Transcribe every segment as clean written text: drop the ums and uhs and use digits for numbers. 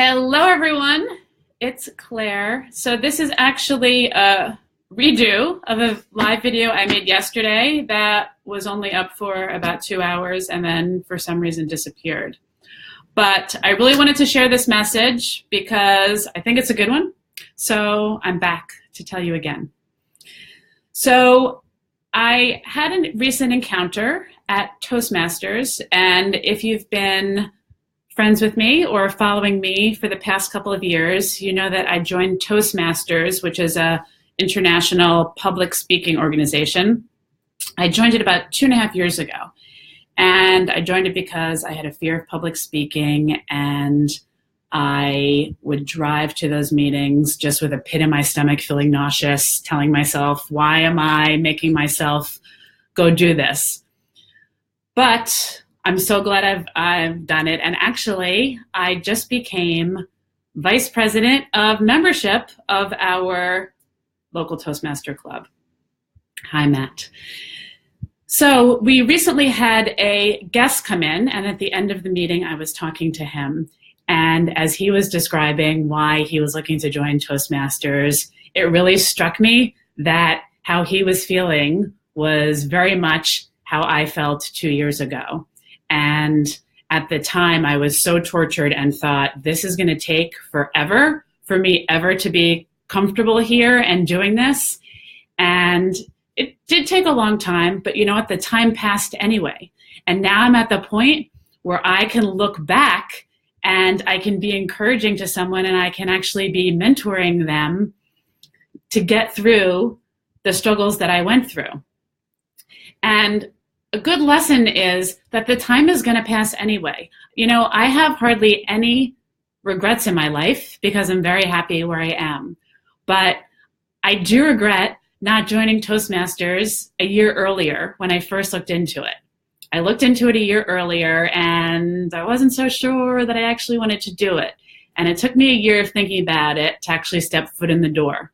Hello, everyone. It's Claire. So this is actually a redo of a live video I made yesterday that was only up for about 2 hours and then for some reason disappeared. But I really wanted to share this message because I think it's a good one. So I'm back to tell you again. So I had a recent encounter at Toastmasters, and if you've been friends with me or following me for the past couple of years, you know that I joined Toastmasters, which is a international public speaking organization. I joined it about 2.5 years ago. And I joined it because I had a fear of public speaking, and I would drive to those meetings just with a pit in my stomach, feeling nauseous, telling myself, why am I making myself go do this? But I'm so glad I've done it. And actually, I just became vice president of membership of our local Toastmaster club. Hi, Matt. So we recently had a guest come in, and at the end of the meeting, I was talking to him. And as he was describing why he was looking to join Toastmasters, it really struck me that how he was feeling was very much how I felt 2 years ago. And at the time, I was so tortured and thought, this is going to take forever for me ever to be comfortable here and doing this. And it did take a long time, but you know what? The time passed anyway. And now I'm at the point where I can look back and I can be encouraging to someone, and I can actually be mentoring them to get through the struggles that I went through. And a good lesson is that the time is going to pass anyway. You know, I have hardly any regrets in my life because I'm very happy where I am. But I do regret not joining Toastmasters a year earlier when I first looked into it. I looked into it a year earlier and I wasn't so sure that I actually wanted to do it. And it took me a year of thinking about it to actually step foot in the door.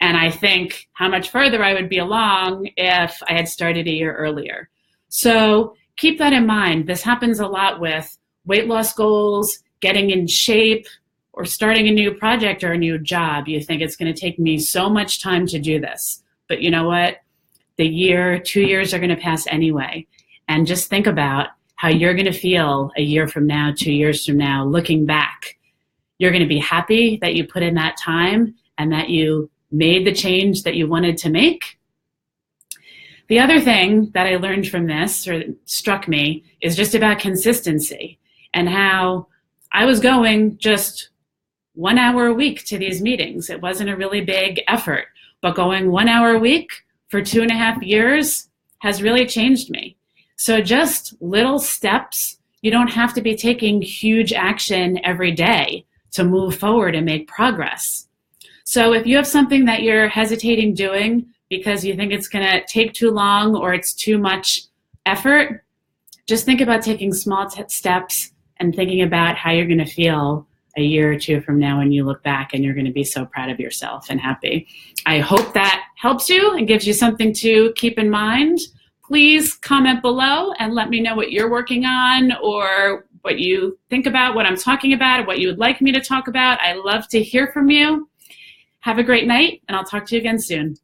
And I think how much further I would be along if I had started a year earlier. So keep that in mind. This happens a lot with weight loss goals, getting in shape, or starting a new project or a new job. You think it's going to take me so much time to do this. But you know what? The year, 2 years are going to pass anyway. And just think about how you're going to feel a year from now, 2 years from now, looking back. You're going to be happy that you put in that time and that you made the change that you wanted to make. The other thing that I learned from this, or struck me, is just about consistency and how I was going just 1 hour a week to these meetings. It wasn't a really big effort, but going 1 hour a week for 2.5 years has really changed me. So just little steps. You don't have to be taking huge action every day to move forward and make progress. So if you have something that you're hesitating doing because you think it's going to take too long or it's too much effort, just think about taking small steps and thinking about how you're going to feel a year or two from now when you look back, and you're going to be so proud of yourself and happy. I hope that helps you and gives you something to keep in mind. Please comment below and let me know what you're working on or what you think about what I'm talking about or what you would like me to talk about. I love to hear from you. Have a great night, and I'll talk to you again soon.